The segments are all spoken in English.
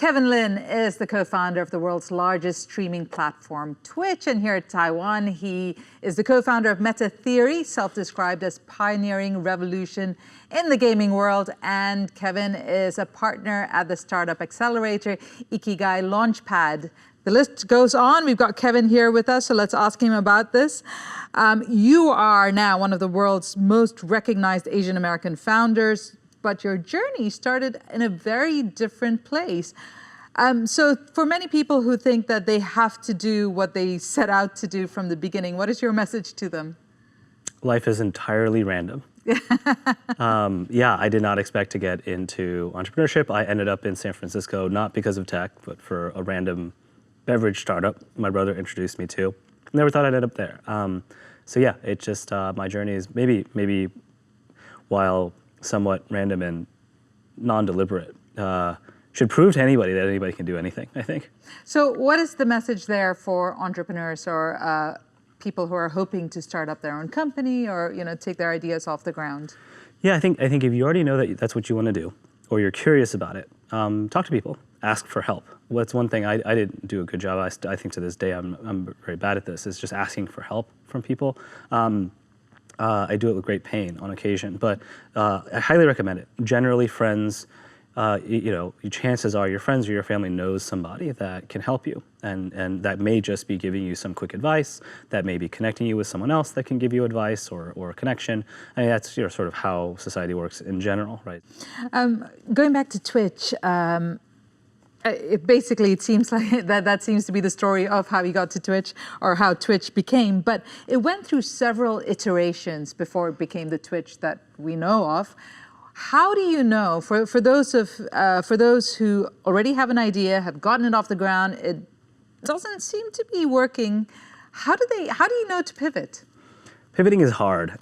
Kevin Lin is the co-founder of the world's largest streaming platform, Twitch, and here at Taiwan, he is the co-founder of Metatheory, self-described as pioneering revolution in the gaming world, and Kevin is a partner at the startup Accelerator, Ikigai Launchpad. The list goes on. We've got Kevin here with us, so let's ask him about this. You are now one of the world's most recognized Asian American founders, but your journey started in a very different place. So for many people who think that they have to do what they set out to do from the beginning, what is your message to them? Life is entirely random. Yeah, I did not expect to get into entrepreneurship. I ended up in San Francisco, not because of tech, but for a random beverage startup my brother introduced me to. Never thought I'd end up there. So yeah, it just, my journey is maybe while somewhat random and non-deliberate, should prove to anybody that anybody can do anything, I think. So what is the message there for entrepreneurs or people who are hoping to start up their own company or take their ideas off the ground? Yeah, I think if you already know that that's what you want to do, or you're curious about it, talk to people, ask for help. What's one thing I didn't do a good job. I think to this day I'm very bad at this. Is just asking for help from people. I do it with great pain on occasion, but I highly recommend it. Generally, friends, chances are your friends or your family knows somebody that can help you, and that may just be giving you some quick advice, that may be connecting you with someone else that can give you advice or a connection. I mean, that's sort of how society works in general, right? Going back to Twitch, it seems like that seems to be the story of how you got to Twitch or how Twitch became, but it went through several iterations before it became the Twitch that we know of. How do you know, for those who already have an idea, have gotten it off the ground, it doesn't seem to be working, how do you know to pivot? Pivoting is hard.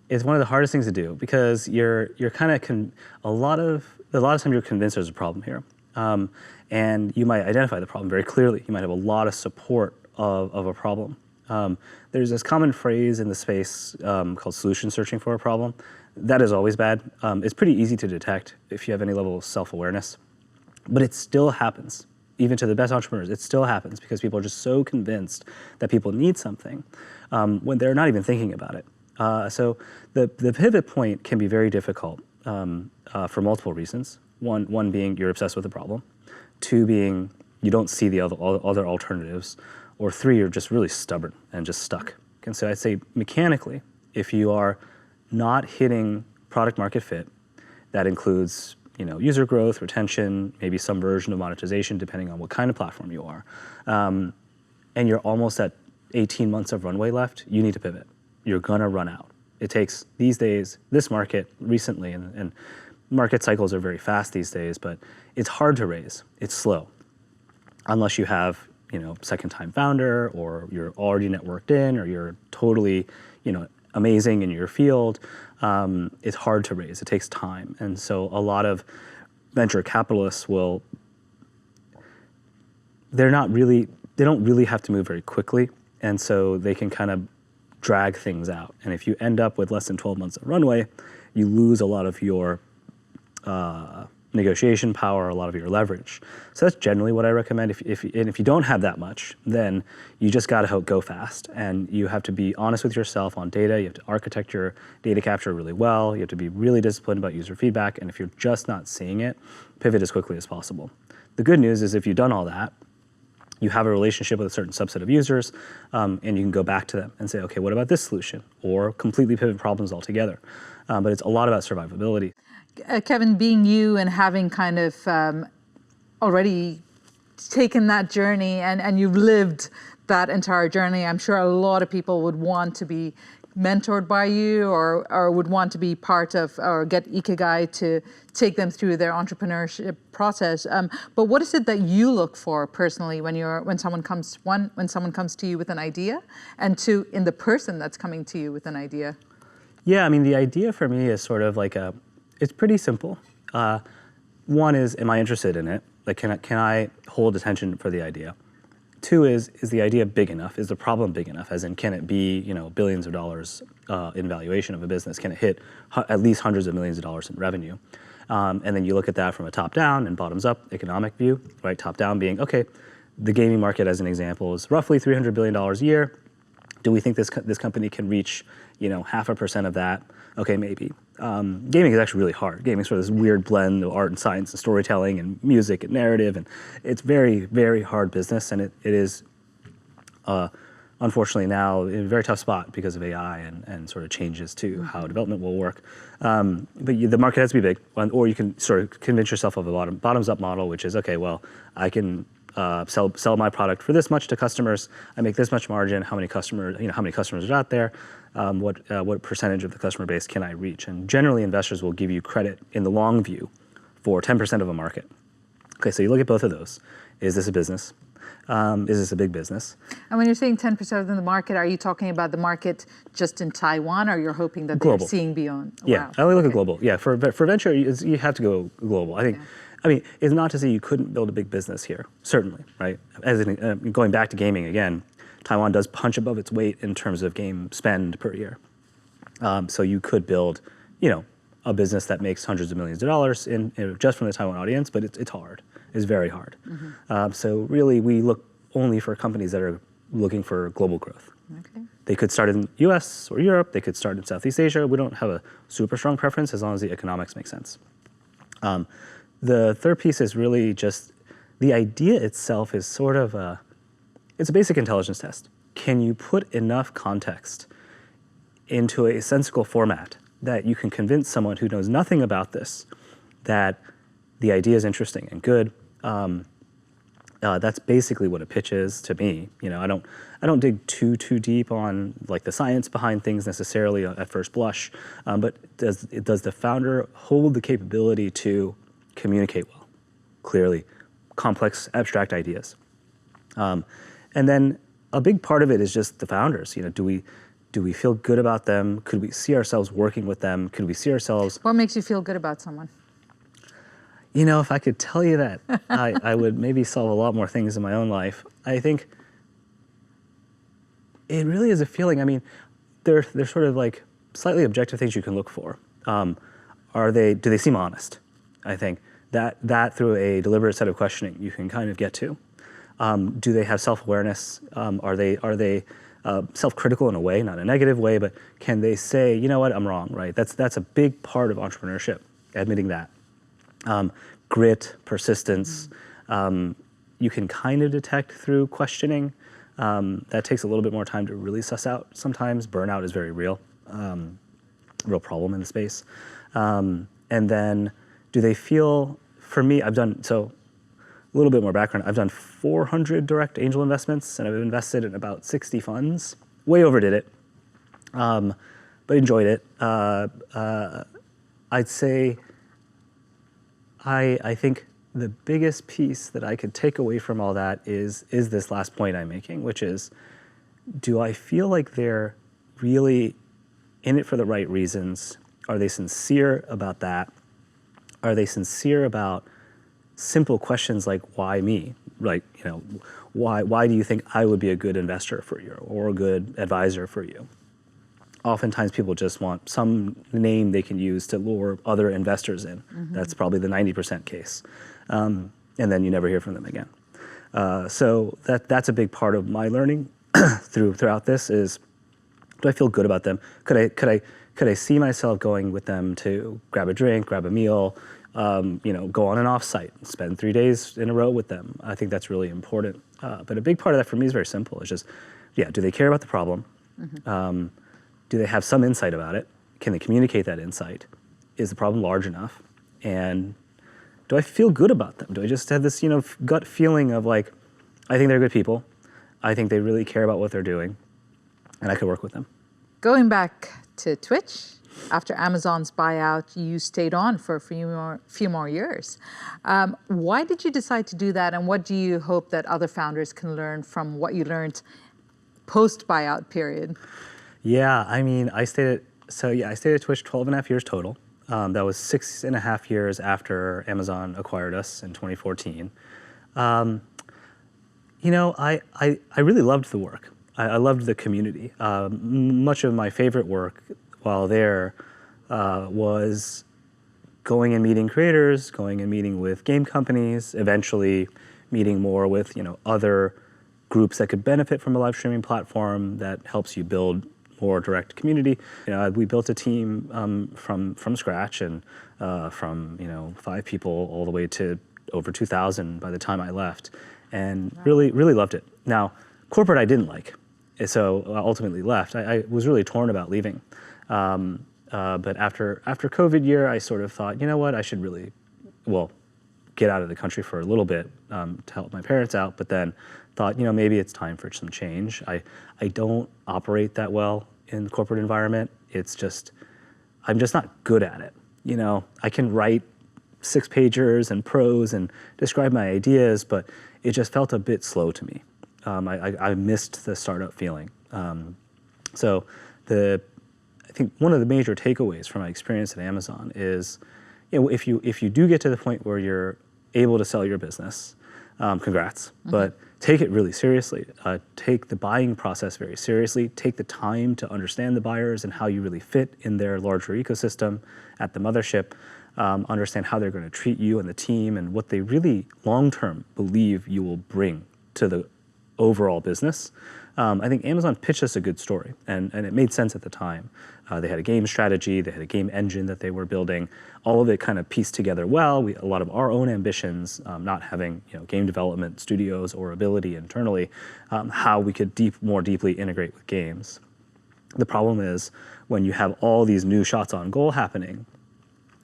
It's one of the hardest things to do because you're kind of a lot of times you're convinced there's a problem here. And you might identify the problem very clearly. You might have a lot of support of a problem. There's this common phrase in the space called solution searching for a problem. That is always bad. It's pretty easy to detect if you have any level of self-awareness, but it still happens. Even to the best entrepreneurs, it still happens because people are just so convinced that people need something when they're not even thinking about it. So the pivot point can be very difficult for multiple reasons. One being you're obsessed with the problem, two being you don't see the other alternatives, or three, you're just really stubborn and just stuck. And so I'd say mechanically, if you are not hitting product market fit, that includes user growth, retention, maybe some version of monetization, depending on what kind of platform you are, and you're almost at 18 months of runway left, you need to pivot. You're gonna run out. It takes, these days, this market recently, and market cycles are very fast these days, but it's hard to raise. It's slow. Unless you have, second-time founder, or you're already networked in, or you're totally, amazing in your field, it's hard to raise. It takes time. And so a lot of venture capitalists they don't really have to move very quickly. And so they can kind of drag things out. And if you end up with less than 12 months of runway, you lose a lot of your negotiation power, a lot of your leverage. So that's generally what I recommend. If you don't have that much, then you just got to go fast, and you have to be honest with yourself on data. You have to architect your data capture really well. You have to be really disciplined about user feedback, and if you're just not seeing it, pivot as quickly as possible. The good news is if you've done all that, you have a relationship with a certain subset of users, and you can go back to them and say, okay, what about this solution? Or completely pivot problems altogether. But it's a lot about survivability. Kevin, being you and having kind of already taken that journey and you've lived that entire journey, I'm sure a lot of people would want to be mentored by you or would want to be part of or get Ikigai to take them through their entrepreneurship process. But what is it that you look for personally when someone comes to you with an idea, and two, in the person that's coming to you with an idea? Yeah, I mean, the idea for me is sort of like it's pretty simple. One is, am I interested in it? Like, can I hold attention for the idea? Two is the idea big enough? Is the problem big enough? As in, can it be billions of dollars in valuation of a business? Can it hit at least hundreds of millions of dollars in revenue? And then you look at that from a top-down and bottoms-up economic view, right? Top-down being, okay, the gaming market, as an example, is roughly $300 billion a year. Do we think this company can reach, 0.5% of that? Okay, maybe. Gaming is actually really hard. Gaming is sort of this weird blend of art and science and storytelling and music and narrative, and it's very, very hard business, and it is, unfortunately now, in a very tough spot because of AI and sort of changes to how development will work. But the market has to be big, or you can sort of convince yourself of a bottoms-up model, which is, okay, well, I can sell my product for this much to customers. I make this much margin. How many customers are out there? What percentage of the customer base can I reach? And generally, investors will give you credit in the long view for 10% of a market. Okay, so you look at both of those. Is this a business? Is this a big business? And when you're saying 10% of the market, are you talking about the market just in Taiwan, or you're hoping that Global. they're seeing beyond? Yeah, Wow. I only look at global. Yeah, for venture, you have to go global. I mean, it's not to say you couldn't build a big business here, certainly, right? Going back to gaming again, Taiwan does punch above its weight in terms of game spend per year. So you could build, a business that makes hundreds of millions of dollars just from the Taiwan audience, but it's hard. It's very hard. So really, we look only for companies that are looking for global growth. Okay. They could start in the US or Europe. They could start in Southeast Asia. We don't have a super strong preference as long as the economics make sense. The third piece is really just the idea itself is sort of it's a basic intelligence test. Can you put enough context into a sensical format that you can convince someone who knows nothing about this that the idea is interesting and good? That's basically what a pitch is to me. I don't dig too deep on like the science behind things necessarily at first blush, but does the founder hold the capability to communicate well, clearly, complex, abstract ideas? And then a big part of it is just the founders. Do we feel good about them? Could we see ourselves working with them? Could we see ourselves? What makes you feel good about someone? If I could tell you that, I would maybe solve a lot more things in my own life. I think it really is a feeling. I mean, they're sort of like slightly objective things you can look for. Do they seem honest? I think that through a deliberate set of questioning you can kind of get to. Do they have self-awareness? Are they self-critical in a way, not a negative way, but can they say, you know what, I'm wrong, right? That's a big part of entrepreneurship, admitting that. Grit, persistence, you can kind of detect through questioning. That takes a little bit more time to really suss out. Sometimes burnout is very real problem in the space. And then do they feel, for me, a little bit more background. I've done 400 direct angel investments, and I've invested in about 60 funds. Way overdid it, but enjoyed it. I'd say I think the biggest piece that I could take away from all that is this last point I'm making, which is, do I feel like they're really in it for the right reasons? Are they sincere about that? Are they sincere about simple questions like, why me? Like, why do you think I would be a good investor for you or a good advisor for you? Oftentimes people just want some name they can use to lure other investors in. That's probably the 90% case. And then you never hear from them again. So that's a big part of my learning throughout this is, do I feel good about them? Could I see myself going with them to grab a drink, grab a meal, go on an offsite, spend 3 days in a row with them? I think that's really important. But a big part of that for me is very simple. It's just, do they care about the problem? Do they have some insight about it? Can they communicate that insight? Is the problem large enough? And do I feel good about them? Do I just have this, gut feeling of like, I think they're good people. I think they really care about what they're doing, and I could work with them. Going back to Twitch, after Amazon's buyout, you stayed on for a few more years. Why did you decide to do that, and what do you hope that other founders can learn from what you learned post-buyout period? Yeah, I mean, I stayed at Twitch 12 and a half years total. That was 6.5 years after Amazon acquired us in 2014. I really loved the work. I loved the community. Much of my favorite work while there was going and meeting creators, going and meeting with game companies, eventually meeting more with other groups that could benefit from a live streaming platform that helps you build more direct community. We built a team from scratch, and from 5 people all the way to over 2,000 by the time I left, and really loved it. Now, corporate I didn't like, so I ultimately left. I was really torn about leaving, but after COVID year, I sort of thought, you know what, I should really, get out of the country for a little bit to help my parents out, but then thought, maybe it's time for some change. I don't operate that well in the corporate environment. I'm just not good at it. I can write 6-pagers and prose and describe my ideas, but it just felt a bit slow to me. I missed the startup feeling. So I think one of the major takeaways from my experience at Amazon is, if you do get to the point where you're able to sell your business, congrats, but take it really seriously. Take the buying process very seriously. Take the time to understand the buyers and how you really fit in their larger ecosystem at the mothership. Understand how they're going to treat you and the team and what they really long-term believe you will bring to the overall business. I think Amazon pitched us a good story, and it made sense at the time. They had a game strategy, they had a game engine that they were building. All of it kind of pieced together well. A lot of our own ambitions, not having game development studios or ability internally, how we could more deeply integrate with games. The problem is when you have all these new shots on goal happening,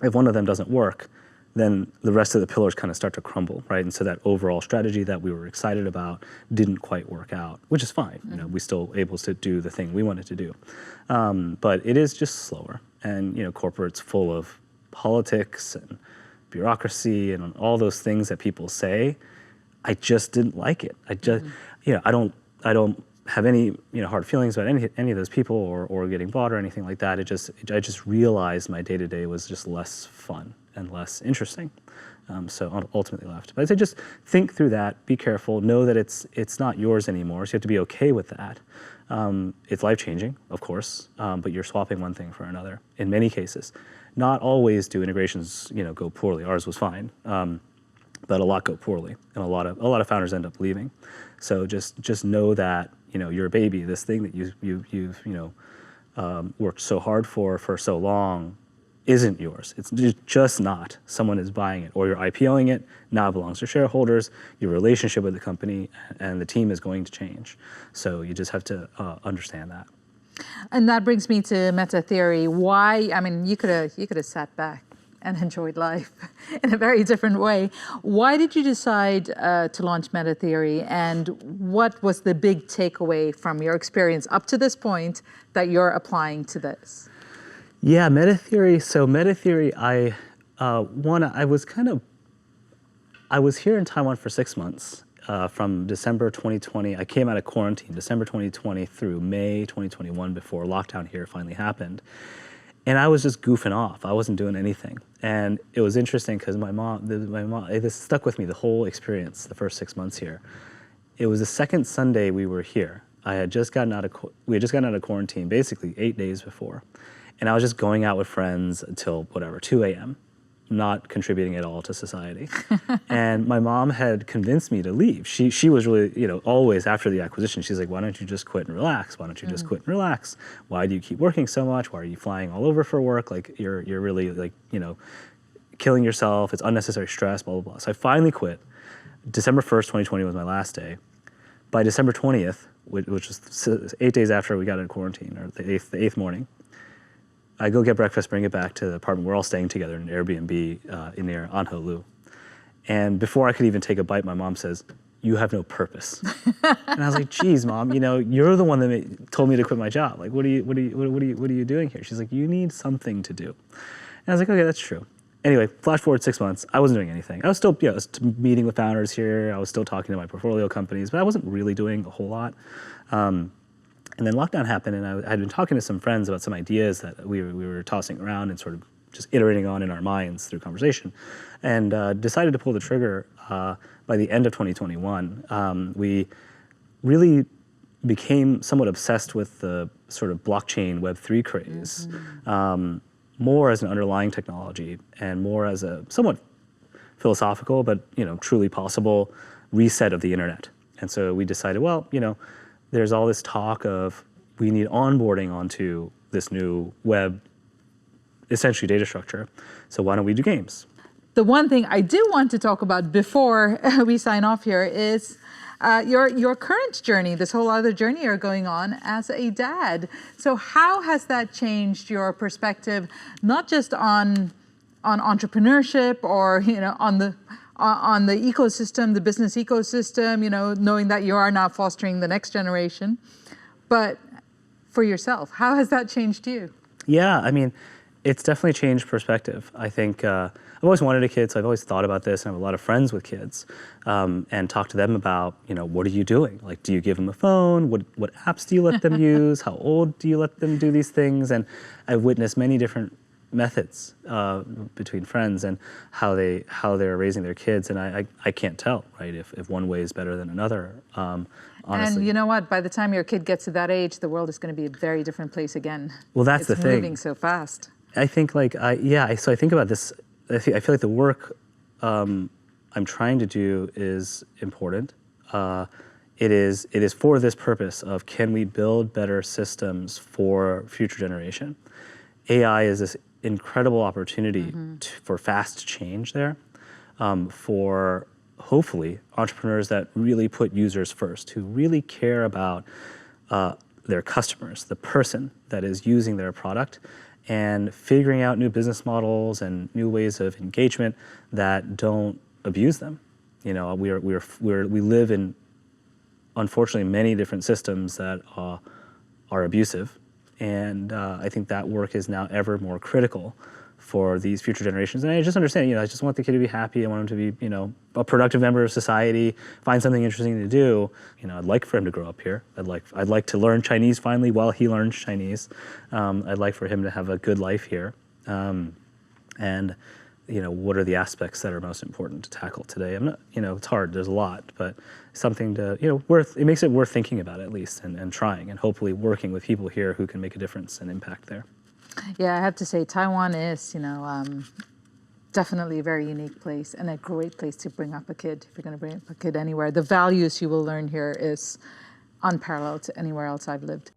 if one of them doesn't work, then the rest of the pillars kind of start to crumble, right? And so that overall strategy that we were excited about didn't quite work out, which is fine. We still able to do the thing we wanted to do. But it is just slower. And corporate's full of politics and bureaucracy and all those things that people say. I just didn't like it. I just, I don't have any hard feelings about any of those people or getting bought or anything like that. I just realized my day-to-day was just less fun and less interesting. So ultimately left. But I'd say just think through that, be careful, know that it's not yours anymore, so you have to be okay with that. It's life-changing, of course, but you're swapping one thing for another in many cases. Not always do integrations go poorly. Ours was fine, but a lot go poorly, and a lot of founders end up leaving. So just know that your baby, this thing that you've worked so hard for so long, isn't yours. It's just not. Someone is buying it, or you're IPOing it. Now it belongs to shareholders. Your relationship with the company and the team is going to change. So you just have to understand that. And that brings me to Metatheory. Why? I mean, you could have sat back and enjoyed life in a very different way. Why did you decide to launch Metatheory, and what was the big takeaway from your experience up to this point that you're applying to this? Yeah, Metatheory. So Metatheory, I was here in Taiwan for 6 months, from December 2020. I came out of quarantine, December 2020 through May 2021 before lockdown here finally happened. And I was just goofing off. I wasn't doing anything. And it was interesting because my mom, this stuck with me the whole experience, the first 6 months here. It was the second Sunday we were here. We had just gotten out of quarantine, basically 8 days before. And I was just going out with friends until 2 a.m., not contributing at all to society. And my mom had convinced me to leave. She was really, always after the acquisition, she's like, why don't you just quit and relax? Why don't you just quit and relax? Why do you keep working so much? Why are you flying all over for work? Like, you're really killing yourself. It's unnecessary stress, blah, blah, blah. So I finally quit. December 1st, 2020 was my last day. By December 20th, which was 8 days after we got out of quarantine, or the eighth morning, I go get breakfast, bring it back to the apartment. We're all staying together in an Airbnb near Anholu. And before I could even take a bite, my mom says, "You have no purpose." And I was like, "Geez, Mom, you're the one that told me to quit my job. Like, what are you doing here?" She's like, "You need something to do." And I was like, "Okay, that's true." Anyway, flash forward 6 months. I wasn't doing anything. I was still, I was meeting with founders here. I was still talking to my portfolio companies, but I wasn't really doing a whole lot. And then lockdown happened, and I had been talking to some friends about some ideas that we were tossing around and sort of just iterating on in our minds through conversation, and decided to pull the trigger by the end of 2021. We really became somewhat obsessed with the sort of blockchain Web3 craze. more as an underlying technology and more as a somewhat philosophical, but truly possible reset of the internet. And so we decided, well, there's all this talk of we need onboarding onto this new web, essentially data structure. So why don't we do games? The one thing I do want to talk about before we sign off here is your current journey, this whole other journey you're going on as a dad. So how has that changed your perspective, not just on entrepreneurship or on the ecosystem, the business ecosystem, knowing that you are now fostering the next generation, but for yourself, how has that changed you? Yeah, I mean, it's definitely changed perspective. I think I've always wanted a kid, so I've always thought about this, and I have a lot of friends with kids, and talk to them about, what are you doing? Like, do you give them a phone? What apps do you let them use? How old do you let them do these things? And I've witnessed many different methods between friends and how they're raising their kids, and I can't tell, right, if one way is better than another, honestly. And you know what? By the time your kid gets to that age, the world is going to be a very different place again. Well, that's the thing. It's moving so fast. I think so I think about this, I feel like the work I'm trying to do is important. It is for this purpose of, can we build better systems for future generation? AI is this incredible opportunity for fast change there, for hopefully entrepreneurs that really put users first, who really care about their customers, the person that is using their product, and figuring out new business models and new ways of engagement that don't abuse them. We live in, unfortunately, many different systems that are abusive. And I think that work is now ever more critical for these future generations. And I just understand, I just want the kid to be happy. I want him to be, a productive member of society, find something interesting to do. I'd like for him to grow up here. I'd like to learn Chinese finally while he learns Chinese. I'd like for him to have a good life here. And what are the aspects that are most important to tackle today? I'm not, it's hard, there's a lot, but something to, it makes it worth thinking about at least, and trying, and hopefully working with people here who can make a difference and impact there. Yeah, I have to say Taiwan is, definitely a very unique place and a great place to bring up a kid. If you're going to bring up a kid anywhere, the values you will learn here is unparalleled to anywhere else I've lived.